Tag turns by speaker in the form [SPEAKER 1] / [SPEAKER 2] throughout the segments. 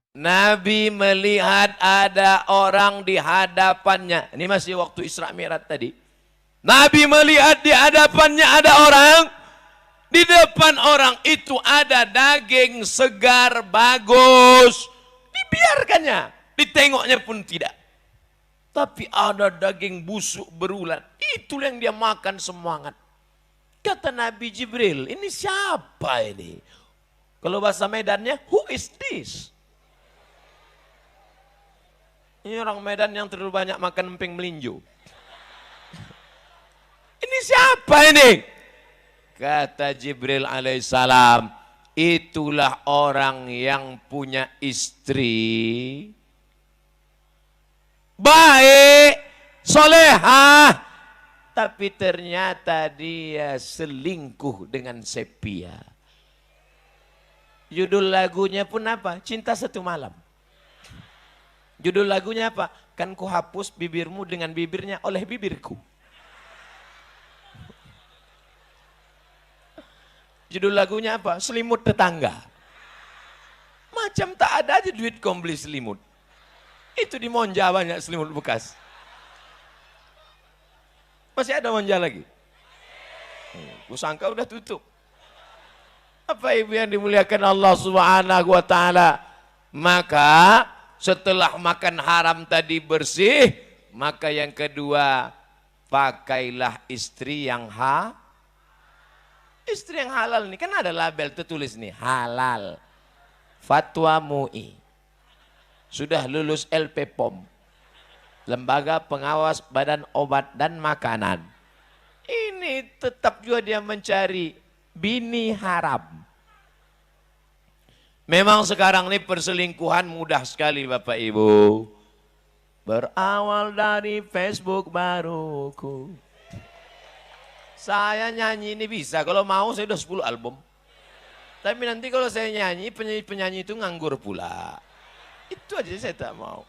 [SPEAKER 1] Nabi melihat ada orang di hadapannya. Ini masih waktu Isra Mi'raj tadi. Nabi melihat di hadapannya ada orang. Di depan orang itu ada daging segar, bagus. Dibiarkannya. Ditengoknya pun tidak. Tapi ada daging busuk berulat. Itu yang dia makan semangat. Kata Nabi Jibril, ini siapa ini? Kalau bahasa Medannya, who is this? Ini orang Medan yang terlalu banyak makan emping melinjo. Ini siapa ini? Kata Jibril alaihissalam, itulah orang yang punya istri baik, solehah, tapi ternyata dia selingkuh dengan sepia. Judul lagunya pun apa? Cinta Satu Malam. Judul lagunya apa? Kan ku hapus bibirmu dengan bibirnya oleh bibirku. Judul lagunya apa? Selimut Tetangga. Macam tak ada aja duit kau beli selimut. Itu di Monja banyak selimut bekas. Masih ada Monja lagi? Kusangka udah tutup. Apa ibu yang dimuliakan Allah Subhanahu wa ta'ala? Maka setelah makan haram tadi bersih, maka yang kedua, pakailah istri yang istri yang halal nih, kan ada label tertulis nih, halal. Fatwa MUI. Sudah lulus LP POM. Lembaga Pengawas Badan Obat dan Makanan. Ini tetap juga dia mencari bini haram. Memang sekarang ini perselingkuhan mudah sekali Bapak Ibu. Berawal dari Facebook baruku. Saya nyanyi ini bisa, kalau mau saya udah 10 album. Tapi nanti kalau saya nyanyi, penyanyi itu nganggur pula. Itu aja saya tak mau.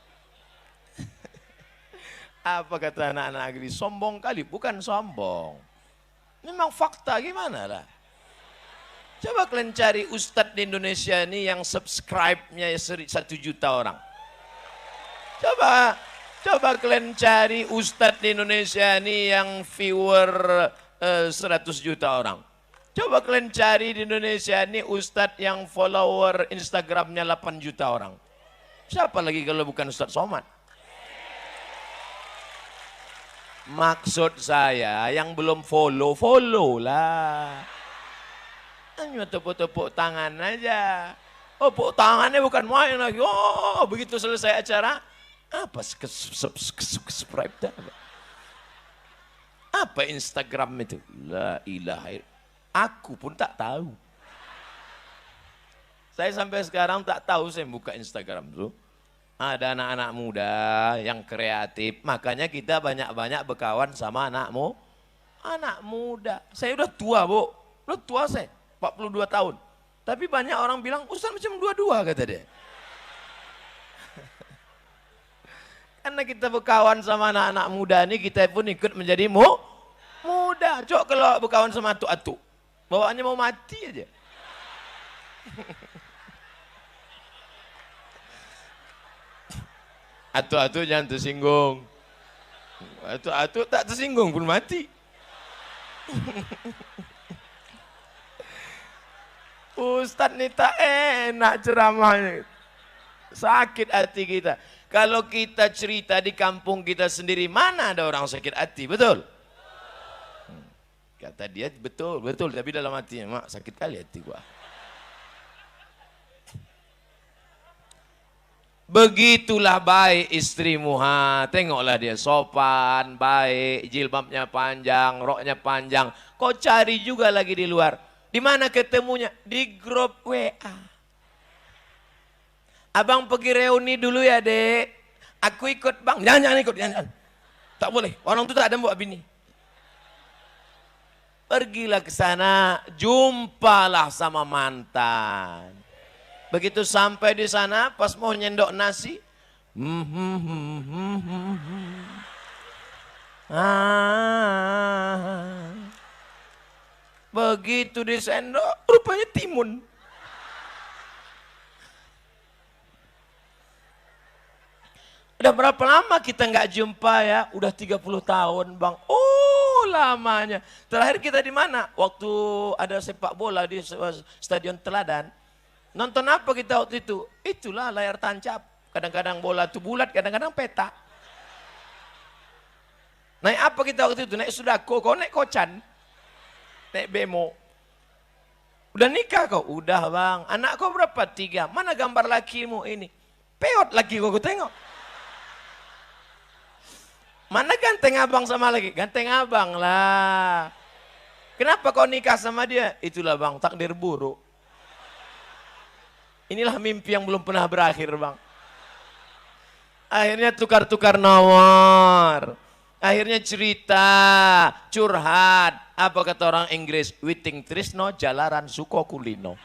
[SPEAKER 1] Apa kata anak-anak negeri? Sombong kali, bukan sombong. Memang fakta gimana lah. Coba kalian cari ustadz di Indonesia ini yang subscribe-nya 1 juta orang. Coba kalian cari ustadz di Indonesia ini yang viewer 100 juta orang. Coba kalian cari di Indonesia ini ustadz yang follower Instagramnya 8 juta orang. Siapa lagi kalau bukan Ustadz Somad? Maksud saya yang belum follow lah. Hanya tepuk-tepuk tangan aja. Oh, tepuk tangannya bukan main lagi. Oh, begitu selesai acara, apa subscribe dah? Apa Instagram itu? La ilaha illallah. Aku pun tak tahu. Saya sampai sekarang tak tahu saya buka Instagram tuh. Ada anak-anak muda yang kreatif. Makanya kita banyak-banyak berkawan sama anak muda. Saya udah tua, Bu. Udah tua saya, 42 tahun. Tapi banyak orang bilang, Ustaz macam 22 kata dia. Karena kita berkawan sama anak-anak muda ini, kita pun ikut menjadi muda. Cok kalau berkawan sama atuk-atuk, bawaannya mau mati aja. Atuk-atuk jangan tersinggung. Atuk-atuk tak tersinggung pun mati. Ustadz ini tak enak ceramahnya. Sakit hati kita. Kalau kita cerita di kampung kita sendiri, mana ada orang sakit hati, betul? Kata dia betul, tapi dalam hatinya, mak sakit kali hati gua. Begitulah baik istrimu, tengoklah dia sopan, baik, jilbabnya panjang, roknya panjang. Kau cari juga lagi di luar. Di mana ketemunya? Di grup WA. Abang pergi reuni dulu ya, Dek. Aku ikut, Bang. Jangan ikut, jangan. Tak boleh. Orang itu tak ada bawa bini. Pergilah ke sana, jumpalah sama mantan. Begitu sampai di sana, pas mau nyendok nasi, begitu disendok, rupanya timun. Udah berapa lama kita nggak jumpa ya? Udah 30 tahun bang. Oh lamanya. Terakhir kita di mana? Waktu ada sepak bola di Stadion Teladan. Nonton apa kita waktu itu? Itulah layar tancap. Kadang-kadang bola itu bulat, kadang-kadang peta. Naik apa kita waktu itu? Naik Sudako, kau naik Kocan. Naik Bemo. Udah nikah kau? Udah bang. Anak kau berapa? 3. Mana gambar lakimu ini? Peot laki kau tengok. Mana ganteng abang sama lagi? Ganteng abang lah. Kenapa kau nikah sama dia? Itulah bang, takdir buruk. Inilah mimpi yang belum pernah berakhir bang. Akhirnya tukar-tukar nomor. Akhirnya cerita, curhat. Apa kata orang Inggris? Witing trisno jalaran suko kulino.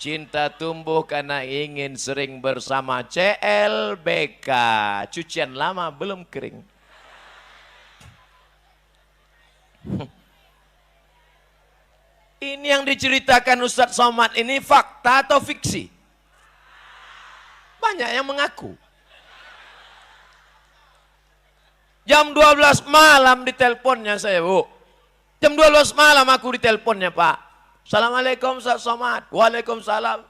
[SPEAKER 1] Cinta tumbuh karena ingin sering bersama. CLBK. Cucian lama belum kering. Ini yang diceritakan Ustadz Somad ini fakta atau fiksi? Banyak yang mengaku. Jam 12 malam diteleponnya saya, Bu. Jam 12 malam aku diteleponnya, Pak. Assalamualaikum Ustaz Somad. Waalaikumsalam.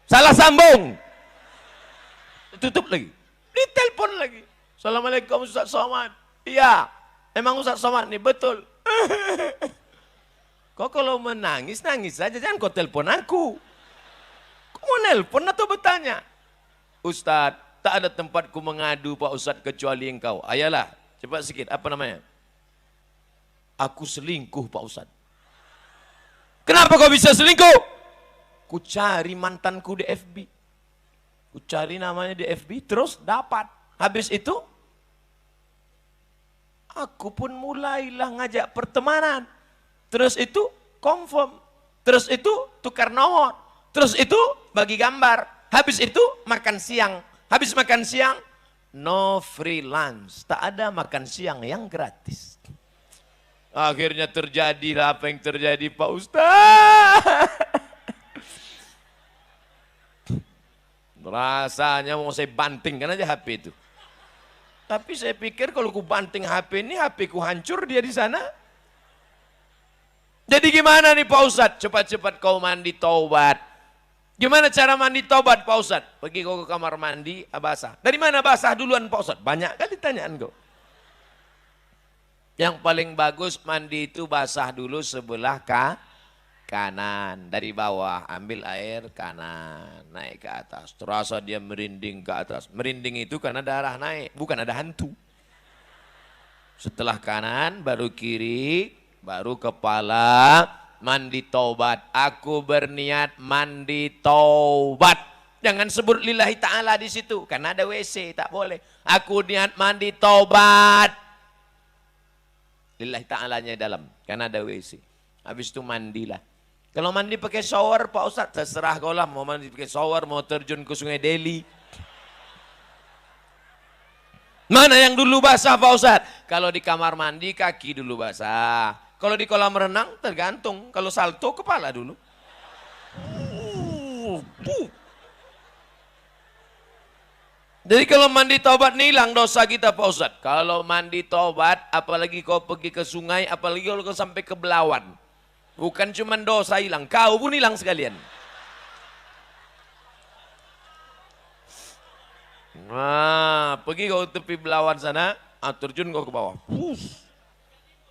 [SPEAKER 1] Salah sambung. Tutup lagi. Ditelepon lagi. Assalamualaikum Ustaz Somad. Iya. Emang Ustaz Somad nih betul. Kok kalau menangis nangis saja, jangan kau telepon aku. Kau mau nelpon atau bertanya? Ustaz, tak ada tempatku mengadu Pak Ustaz kecuali engkau. Ayalah, cepat sikit. Apa namanya? Aku selingkuh Pak Ustaz. Kenapa kau bisa selingkuh? Ku cari mantanku di FB. Ku cari namanya di FB, terus dapat. Habis itu, aku pun mulailah ngajak pertemanan. Terus itu, confirm. Terus itu, tukar nomor. Terus itu, bagi gambar. Habis itu, makan siang. Habis makan siang, no free lunch. Tak ada makan siang yang gratis. Akhirnya terjadilah apa yang terjadi Pak Ustaz. Rasanya mau saya bantingkan aja HP itu. Tapi saya pikir kalau ku banting HP ini, HP ku hancur dia di sana. Jadi gimana nih Pak Ustaz? Cepat-cepat kau mandi taubat. Gimana cara mandi taubat Pak Ustaz? Pergi kau ke kamar mandi, basah. Dari mana basah duluan Pak Ustaz? Banyak kali tanyaan kau. Yang paling bagus mandi itu basah dulu sebelah kanan. Dari bawah ambil air kanan, naik ke atas. Terasa dia merinding ke atas. Merinding itu karena darah naik, bukan ada hantu. Setelah kanan baru kiri, baru kepala, mandi taubat. Aku berniat mandi taubat. Jangan sebut lillahi ta'ala di situ karena ada WC, tak boleh. Aku niat mandi taubat. Lillahi ta'alanya dalam, karena ada WC. Habis itu mandilah. Kalau mandi pakai shower Pak Ustadz, terserah kau lah. Mau mandi pakai shower, mau terjun ke Sungai Deli. Mana yang dulu basah Pak Ustadz? Kalau di kamar mandi kaki dulu basah. Kalau di kolam renang tergantung. Kalau salto kepala dulu. Jadi kalau mandi taubat nih hilang dosa kita Pak Ustadz. Kalau mandi taubat, apalagi kau pergi ke sungai, apalagi kalau kau sampai ke Belawan. Bukan cuma dosa hilang, kau pun hilang sekalian. Nah, pergi kau tepi Belawan sana, terjun kau ke bawah.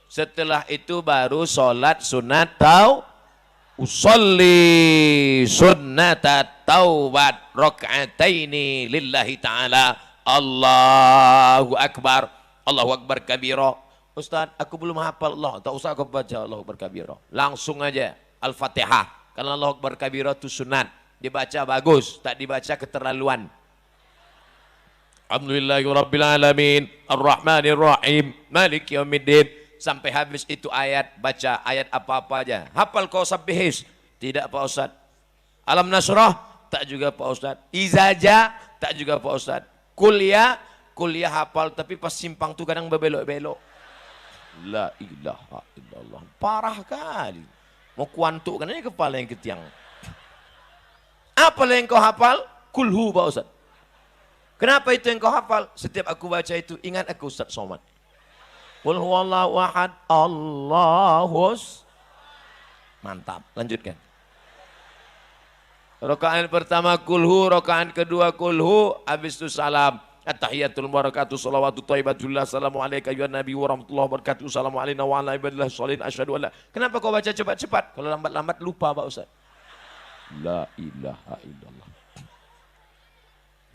[SPEAKER 1] Setelah itu baru sholat sunat usolli sunnata taubat raka'ataini lillahi ta'ala. Allahu Akbar. Allahu Akbar kabira. Ustaz, aku belum hafal Allah. Tak usah aku baca Allahu Akbar kabira. Langsung aja Al-Fatihah. Karena Allahu Akbar kabira itu sunat. Dibaca bagus, tak dibaca keterlaluan. Alhamdulillahirrabbilalamin. Ar-Rahmanirrahim. Maliki yaumiddin. Sampai habis itu ayat, baca ayat apa-apa aja. Hafal kau sabbihis? Tidak Pak Ustaz. Alam Nasrah? Tak juga Pak Ustaz. Izaja? Tak juga Pak Ustaz. Kuliah hafal, tapi pas simpang tuh kadang berbelok-belok. La ilaha illallah. Parah kali. Mau kuantuk kan aja kepala yang ketiang. Apa yang kau hafal? Kulhu Pak Ustaz. Kenapa itu yang kau hafal? Setiap aku baca itu, ingat aku Ustaz Somad. Qul huwallahu ahad, Allahus. Mantap, lanjutkan. Rakaat pertama kulhu, rakaat kedua kulhu, habis itu salam. At-tahiyatul barakatuh salawatu thayyibatullah assalamu alayka ya nabi wa rahmatullahi wabarakatuh assalamu alayna wa ala ibadillah sholihin asyhadu an la. Kenapa kau baca cepat-cepat? Kalau lambat-lambat lupa Pak Ustaz. La ilaha illallah.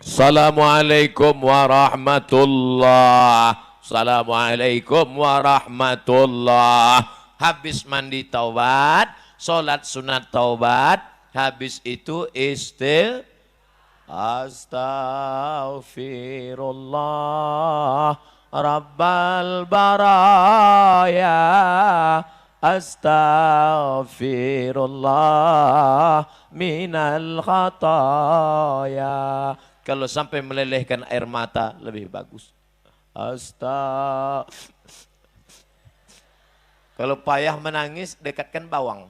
[SPEAKER 1] Assalamualaikum warahmatullah. Assalamualaikum warahmatullah. Habis mandi taubat, sholat sunat taubat, habis itu Astaghfirullah Rabbal baraya, Astaghfirullah minal khataya. Kalau sampai melelehkan air mata lebih bagus. Kalau payah menangis, dekatkan bawang.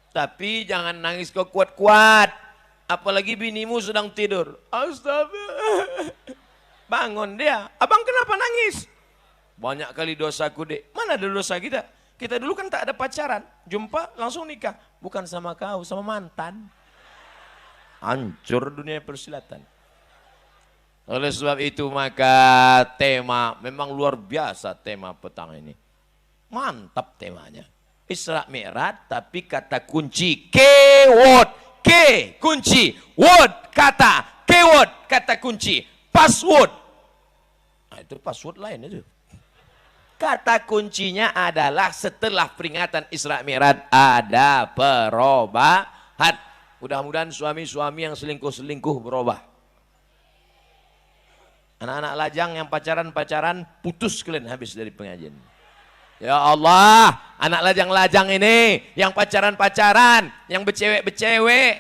[SPEAKER 1] Tapi jangan nangis kau kuat-kuat. Apalagi binimu sedang tidur. Astagfirullah. Bangun dia. Abang kenapa nangis? Banyak kali dosaku dek. Mana ada dosa kita? Kita dulu kan tak ada pacaran. Jumpa langsung nikah. Bukan sama kau, sama mantan. Hancur dunia persilatan. Oleh sebab itu maka tema memang luar biasa tema petang ini. Mantap temanya. Isra Mi'raj tapi kata kunci keyword, kunci, word kata, keyword kata kunci, password. Nah, itu password lain itu. Kata kuncinya adalah setelah peringatan Isra Mi'raj ada perubahan. Mudah-mudahan suami-suami yang selingkuh-selingkuh berubah. Anak-anak lajang yang pacaran-pacaran putus kalian habis dari pengajian. Ya Allah, anak lajang-lajang ini, yang pacaran-pacaran, yang becewek-becewek,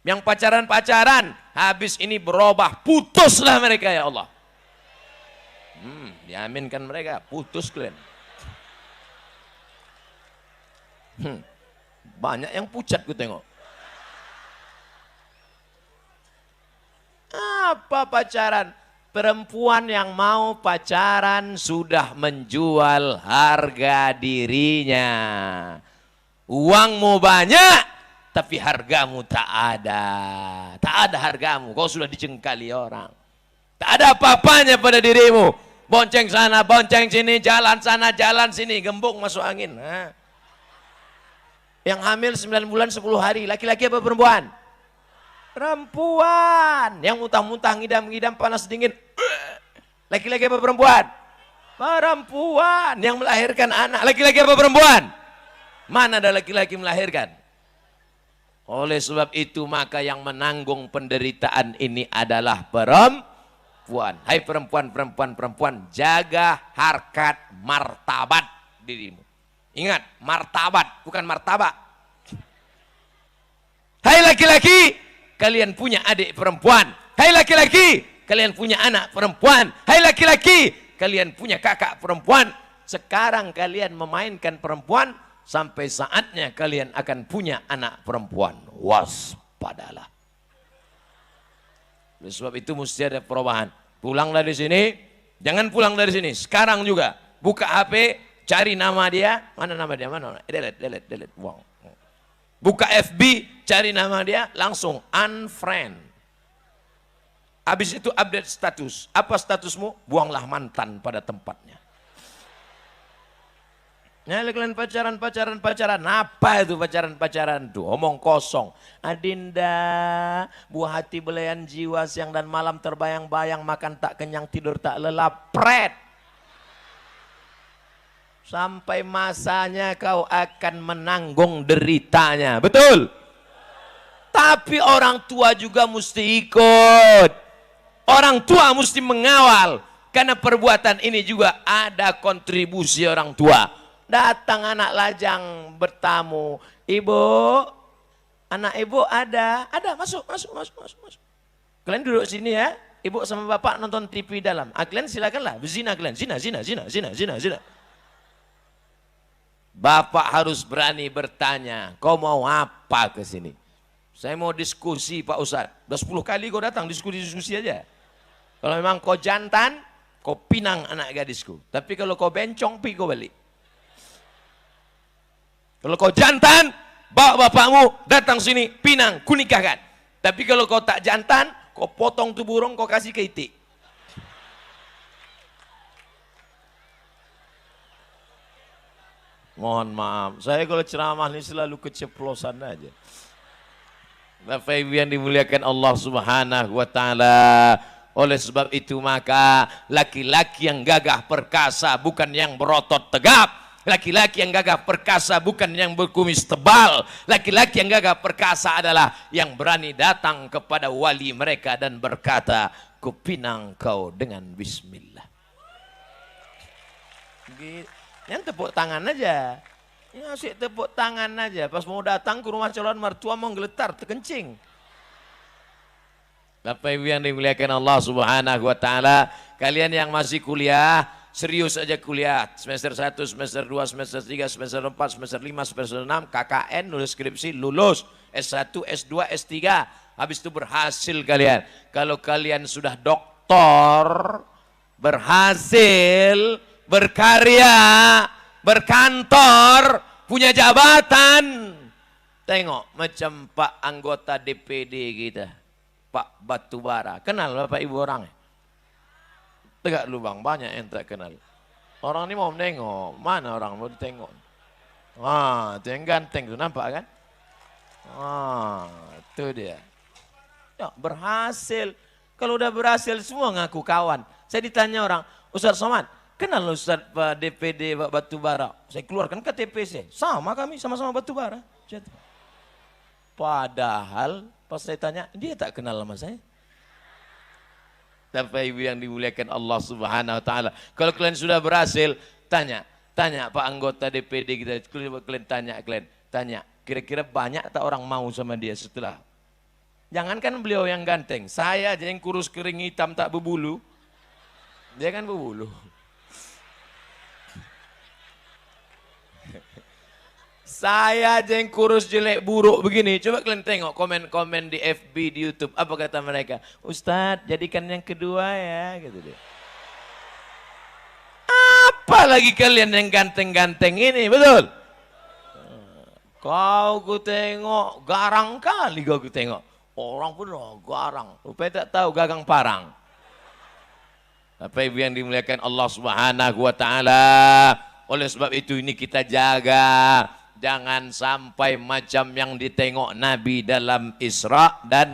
[SPEAKER 1] yang pacaran-pacaran, habis ini berubah, putuslah mereka ya Allah. Diaminkan mereka, putus kalian. Banyak yang pucat gue tengok. Apa pacaran? Perempuan yang mau pacaran sudah menjual harga dirinya. Uangmu banyak, tapi hargamu tak ada. Tak ada hargamu, kau sudah dicengkali orang. Tak ada apa-apanya pada dirimu. Bonceng sana, bonceng sini, jalan sana, jalan sini, gembung masuk angin. Nah. Yang hamil 9 bulan 10 hari, laki-laki apa perempuan? Perempuan. Yang muntah-muntah, ngidam-ngidam, panas dingin. Laki-laki apa perempuan? Perempuan. Yang melahirkan anak, laki-laki apa perempuan? Mana ada laki-laki melahirkan? Oleh sebab itu maka yang menanggung penderitaan ini adalah perempuan. Hai perempuan, perempuan, jaga harkat martabat dirimu. Ingat, martabat bukan martabak. Hai laki-laki, kalian punya adik perempuan. Hai laki-laki, kalian punya anak perempuan. Hai laki-laki, kalian punya kakak perempuan. Sekarang kalian memainkan perempuan, sampai saatnya kalian akan punya anak perempuan. Waspadalah. Oleh sebab itu mesti ada perubahan. Pulang dari sini, jangan pulang dari sini. Sekarang juga buka HP, cari nama dia. Mana nama dia? Mana? Delete. Wow. Buka FB, cari nama dia, langsung unfriend. Habis itu update status. Apa statusmu? Buanglah mantan pada tempatnya. Nah, kalian pacaran. Apa itu pacaran itu? Omong kosong. Adinda, buah hati belayan jiwa, siang dan malam terbayang-bayang, makan tak kenyang, tidur tak lelap. Pret. Sampai masanya kau akan menanggung deritanya. Betul? Tapi orang tua juga mesti ikut. Orang tua mesti mengawal. Karena perbuatan ini juga ada kontribusi orang tua. Datang anak lajang bertamu. Ibu, anak ibu ada. Ada, masuk. Kalian duduk sini ya. Ibu sama bapak nonton TV dalam. Kalian silakanlah, berzina kalian. Zina. Bapak harus berani bertanya, kau mau apa ke sini? Saya mau diskusi Pak Ustadz. Udah 10 kali kau datang diskusi aja. Kalau memang kau jantan, kau pinang anak gadisku. Tapi kalau kau bencong, pi kau balik. Kalau kau jantan, bawa bapakmu datang sini, pinang, kunikahkan. Tapi kalau kau tak jantan, kau potong tuh burung, kau kasih ke itik. Mohon maaf, saya kalau ceramah ini selalu keceplosan aja. Bapak Ibu yang dimuliakan Allah Subhanahu wa taala. Oleh sebab itu maka laki-laki yang gagah perkasa bukan yang berotot tegap. Laki-laki yang gagah perkasa bukan yang berkumis tebal. Laki-laki yang gagah perkasa adalah yang berani datang kepada wali mereka dan berkata, kupinang kau dengan bismillah. Yang tepuk tangan aja. Ya asik tepuk tangan aja. Pas mau datang ke rumah calon mertua mau geletar, terkencing. Bapak Ibu yang dimuliakan Allah Subhanahu wa taala, kalian yang masih kuliah, serius aja kuliah. Semester 1, semester 2, semester 3, semester 4, semester 5, semester 6, KKN, nulis skripsi, lulus. S1, S2, S3. Habis itu berhasil kalian. Kalau kalian sudah doktor, berhasil, berkarya, berkantor, punya jabatan. Tengok macam Pak anggota DPD kita, Pak Batubara. Kenal Bapak Ibu orangnya? Tegak lubang, banyak yang tak kenal. Orang ini mau menengok, mana orang mau ditengok? Itu yang ganteng tuh, nampak kan? Itu dia. Ya, berhasil. Kalau udah berhasil semua ngaku kawan. Saya ditanya orang, Ustaz Somad, kenal Ustaz Pak DPD Pak Batubara? Saya keluarkan KTP saya. Sama kami, sama-sama Batubara. Padahal pas saya tanya, dia tak kenal sama saya. Bapak Ibu yang dimuliakan Allah Subhanahu wa taala. Kalau kalian sudah berhasil, tanya Pak anggota DPD kita, kalian tanya, kira-kira banyak tak orang mau sama dia setelah. Jangankan beliau yang ganteng, saya aja yang kurus kering hitam tak berbulu. Dia kan berbulu. Saya aja yang kurus jelek buruk begini. Coba kalian tengok komen-komen di FB, di YouTube. Apa kata mereka? Ustadz, jadikan yang kedua ya. Gitu deh. Apalagi kalian yang ganteng-ganteng ini, betul? Kau ku tengok, garang kali kau ku tengok. Orang pun garang. Rupanya tak tahu gagang parang. Bapak Ibu yang dimuliakan Allah Subhanahu wa taala. Oleh sebab itu ini kita jaga. Jangan sampai macam yang ditengok Nabi dalam Isra dan